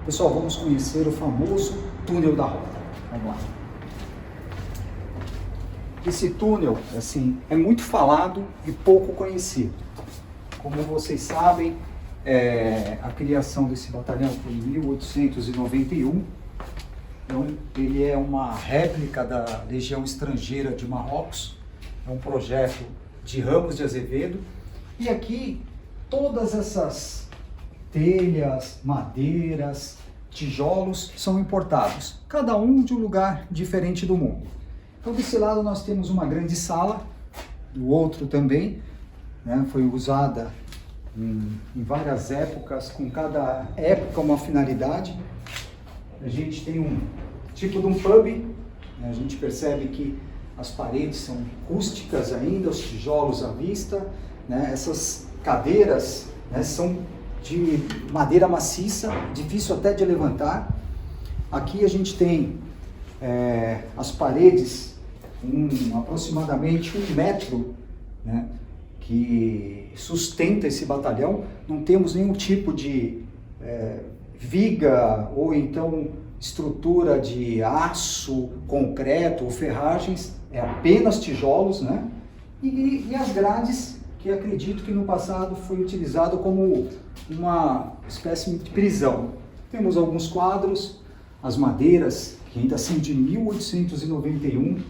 Pessoal, vamos conhecer o famoso túnel da Rota. Vamos lá. Esse túnel, assim, é muito falado e pouco conhecido. Como vocês sabem, a criação desse batalhão foi em 1891. Então, ele é uma réplica da Legião Estrangeira de Marrocos. É um projeto de Ramos de Azevedo. E aqui, todas essas telhas, madeiras, tijolos são importados, cada um de um lugar diferente do mundo. Então, desse lado nós temos uma grande sala, do outro também, né, foi usada em várias épocas, com cada época uma finalidade. A gente tem um tipo de um pub, né, a gente percebe que as paredes são rústicas ainda, os tijolos à vista, né, essas cadeiras, né, são de madeira maciça, difícil até de levantar. Aqui a gente tem as paredes aproximadamente 1 metro, né, que sustenta esse batalhão. Não temos nenhum tipo de viga ou então estrutura de aço, concreto ou ferragens, é apenas tijolos, né? E as grades, que acredito que no passado foi utilizado como uma espécie de prisão. Temos alguns quadros, as madeiras, que ainda são de 1891,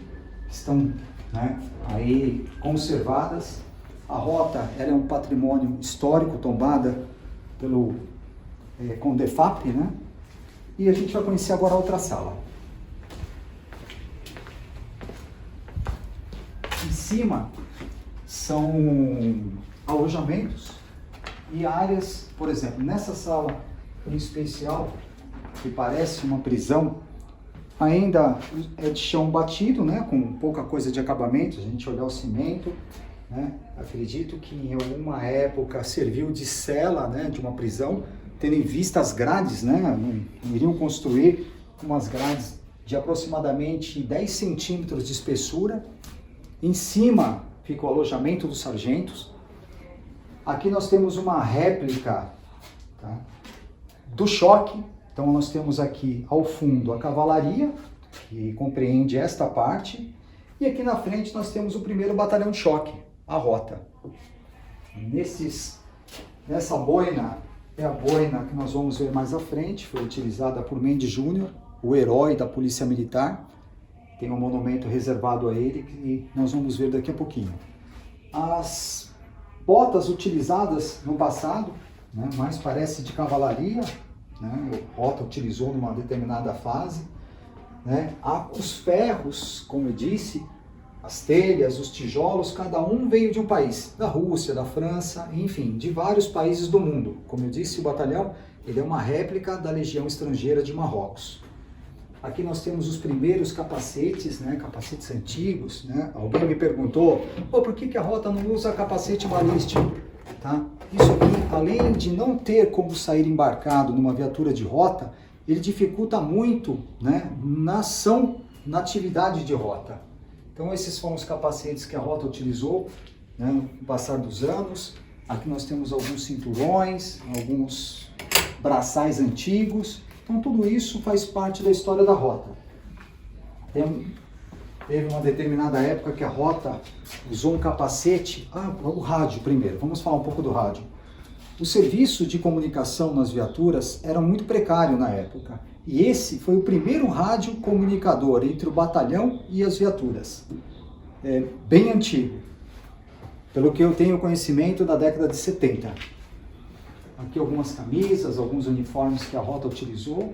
estão, né, aí conservadas. A rota ela é um patrimônio histórico tombada pelo CONDEFAP, né? E a gente vai conhecer agora a outra sala. Em cima são alojamentos e áreas, por exemplo, nessa sala em especial, que parece uma prisão, ainda é de chão batido, né, com pouca coisa de acabamento. Se a gente olhar o cimento, né, acredito que em alguma época serviu de cela, né, de uma prisão, tendo em vista as grades, né, não iriam construir umas grades de aproximadamente 10 centímetros de espessura. Em cima fica o alojamento dos sargentos. Aqui nós temos uma réplica, tá, do choque. Então nós temos aqui ao fundo a cavalaria, que compreende esta parte. E aqui na frente nós temos o primeiro batalhão de choque, a Rota. Nessa boina, é a boina que nós vamos ver mais à frente, foi utilizada por Mendes Júnior, o herói da Polícia Militar. Tem um monumento reservado a ele que nós vamos ver daqui a pouquinho. As botas utilizadas no passado, né, mais parece de cavalaria, né, o Rota utilizou numa determinada fase, né. Os ferros, como eu disse, as telhas, os tijolos, cada um veio de um país, da Rússia, da França, enfim, de vários países do mundo. Como eu disse, o batalhão ele é uma réplica da Legião Estrangeira de Marrocos. Aqui nós temos os primeiros capacetes, né, capacetes antigos, né? Alguém me perguntou, por que a Rota não usa capacete balístico? Tá? Isso aqui, além de não ter como sair embarcado numa viatura de rota, ele dificulta muito, né, na ação, na atividade de rota. Então esses foram os capacetes que a Rota utilizou, né, no passar dos anos. Aqui nós temos alguns cinturões, alguns braçais antigos. Então tudo isso faz parte da história da Rota. Teve uma determinada época que a Rota usou um capacete. O rádio primeiro, vamos falar um pouco do rádio. O serviço de comunicação nas viaturas era muito precário na época. E esse foi o primeiro rádio comunicador entre o batalhão e as viaturas. Bem antigo. Pelo que eu tenho conhecimento, da década de 70. Aqui algumas camisas, alguns uniformes que a Rota utilizou.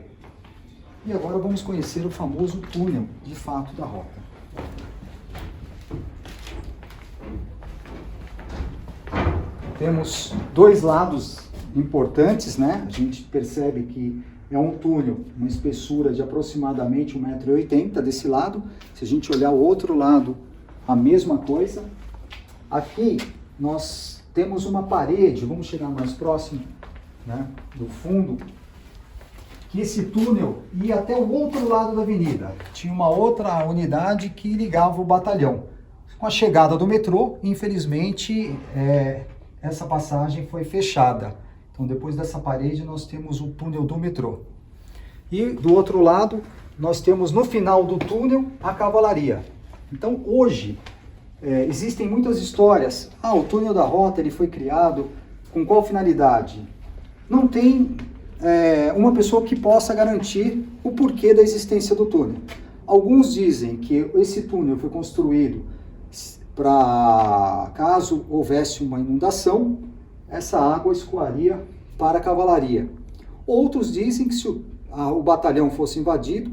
E agora vamos conhecer o famoso túnel, de fato, da Rota. Temos dois lados importantes, né? A gente percebe que é um túnel, uma espessura de aproximadamente 1,80 m desse lado. Se a gente olhar o outro lado, a mesma coisa. Aqui nós temos uma parede, vamos chegar mais próximo, né, do fundo, que esse túnel ia até o outro lado da avenida. Tinha uma outra unidade que ligava o batalhão. Com a chegada do metrô, infelizmente, essa passagem foi fechada. Então, depois dessa parede, nós temos o túnel do metrô. E do outro lado, nós temos no final do túnel a cavalaria. Então hoje, existem muitas histórias. O túnel da Rota ele foi criado com qual finalidade? Não tem uma pessoa que possa garantir o porquê da existência do túnel. Alguns dizem que esse túnel foi construído para, caso houvesse uma inundação, essa água escoaria para a cavalaria. Outros dizem que se o batalhão fosse invadido,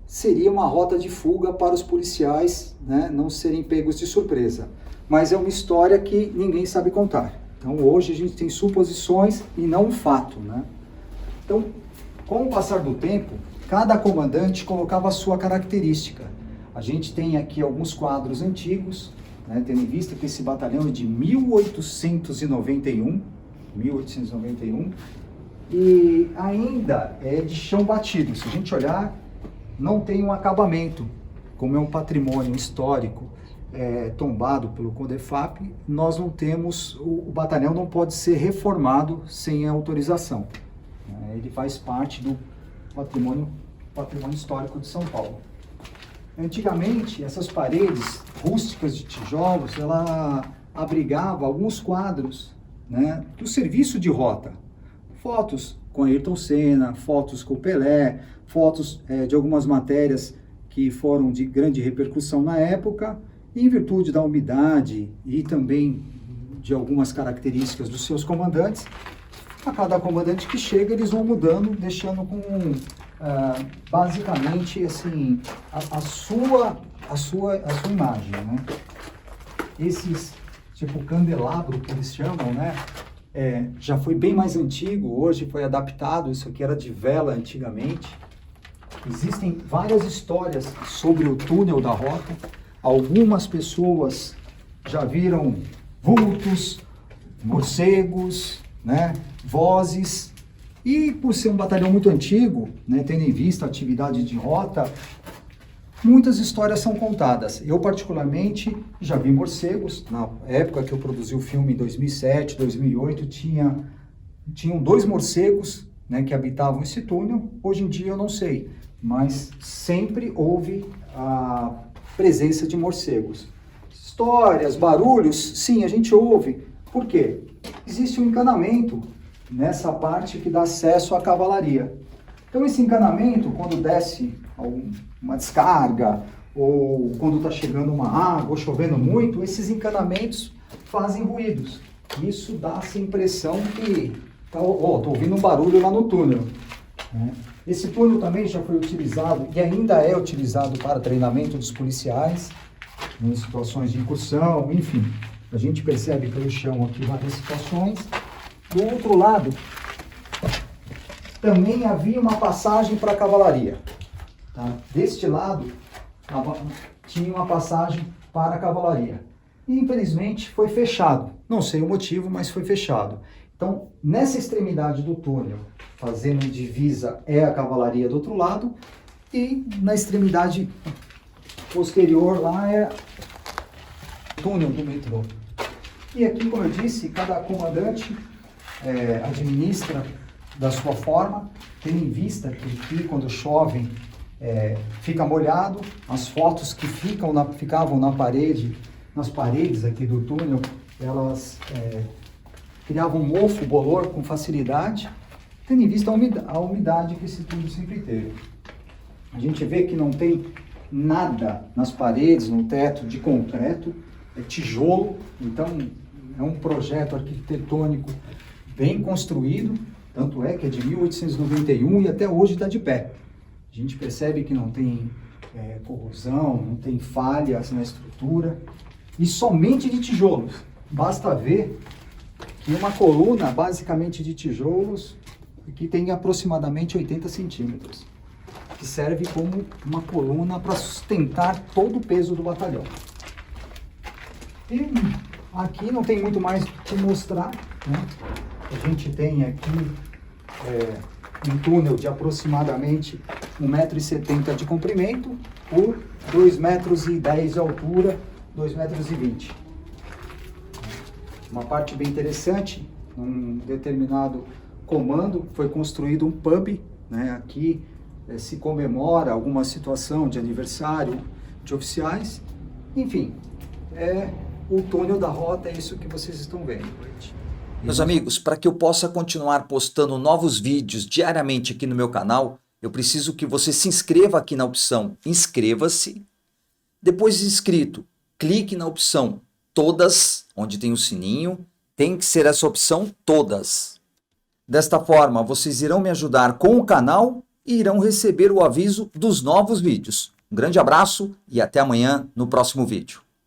seria uma rota de fuga para os policiais, né, não serem pegos de surpresa. Mas é uma história que ninguém sabe contar. Então hoje a gente tem suposições e não um fato, né? Então, com o passar do tempo, cada comandante colocava a sua característica. A gente tem aqui alguns quadros antigos, né, tendo em vista que esse batalhão é de 1891, e ainda é de chão batido. Se a gente olhar, não tem um acabamento, como é um patrimônio histórico tombado pelo CONDEFAP, nós não temos, o batalhão não pode ser reformado sem a autorização. Ele faz parte do patrimônio histórico de São Paulo. Antigamente, essas paredes rústicas de tijolos, ela abrigava alguns quadros, né, do serviço de rota. Fotos com Ayrton Senna, fotos com Pelé, fotos de algumas matérias que foram de grande repercussão na época, em virtude da umidade e também de algumas características dos seus comandantes. A cada comandante que chega, eles vão mudando, deixando com basicamente assim, a sua imagem, né? Esses tipo candelabro que eles chamam, né? Já foi bem mais antigo, hoje foi adaptado, isso aqui era de vela antigamente. Existem várias histórias sobre o túnel da Rota. Algumas pessoas já viram vultos, morcegos, né, vozes. E por ser um batalhão muito antigo, né, tendo em vista a atividade de rota, muitas histórias são contadas. Eu, particularmente, já vi morcegos. Na época que eu produzi o filme, em 2007, 2008, tinham 2 morcegos, né, que habitavam esse túnel. Hoje em dia eu não sei, mas sempre houve a presença de morcegos. Histórias, barulhos, sim, a gente ouve. Por quê? Existe um encanamento nessa parte que dá acesso à cavalaria. Então esse encanamento, quando desce uma descarga, ou quando está chegando uma água, ou chovendo muito, esses encanamentos fazem ruídos. Isso dá essa impressão que estou ouvindo um barulho lá no túnel, né? Esse túnel também já foi utilizado e ainda é utilizado para treinamento dos policiais, em situações de incursão, enfim. A gente percebe pelo chão aqui várias situações. Do outro lado, também havia uma passagem para a cavalaria. Tá? Deste lado, tinha uma passagem para a cavalaria. E, infelizmente, foi fechado. Não sei o motivo, mas foi fechado. Então, nessa extremidade do túnel, fazendo divisa, é a cavalaria do outro lado, e na extremidade posterior lá é o túnel do metrô. E aqui, como eu disse, cada comandante administra da sua forma, tendo em vista que aqui, quando chove, fica molhado. As fotos que ficavam na parede, nas paredes aqui do túnel, elas criavam mofo, bolor com facilidade, tendo em vista a umidade que esse túnel sempre teve. A gente vê que não tem nada nas paredes, no teto de concreto, é tijolo, então é um projeto arquitetônico bem construído, tanto é que é de 1891 e até hoje está de pé. A gente percebe que não tem corrosão, não tem falhas na estrutura, e somente de tijolos. Basta ver que uma coluna, basicamente de tijolos, que tem aproximadamente 80 centímetros, que serve como uma coluna para sustentar todo o peso do batalhão. E aqui não tem muito mais que mostrar, né? A gente tem aqui um túnel de aproximadamente 1,70 m de comprimento por 2,10 m de altura, 2,20 m. Uma parte bem interessante, num determinado comando foi construído um pub, né, aqui se comemora alguma situação de aniversário de oficiais. Enfim, o túnel da rota é isso que vocês estão vendo. Meus amigos, para que eu possa continuar postando novos vídeos diariamente aqui no meu canal, eu preciso que você se inscreva aqui na opção inscreva-se. Depois de inscrito, clique na opção todas, onde tem o sininho. Tem que ser essa opção todas. Desta forma, vocês irão me ajudar com o canal e irão receber o aviso dos novos vídeos. Um grande abraço e até amanhã no próximo vídeo.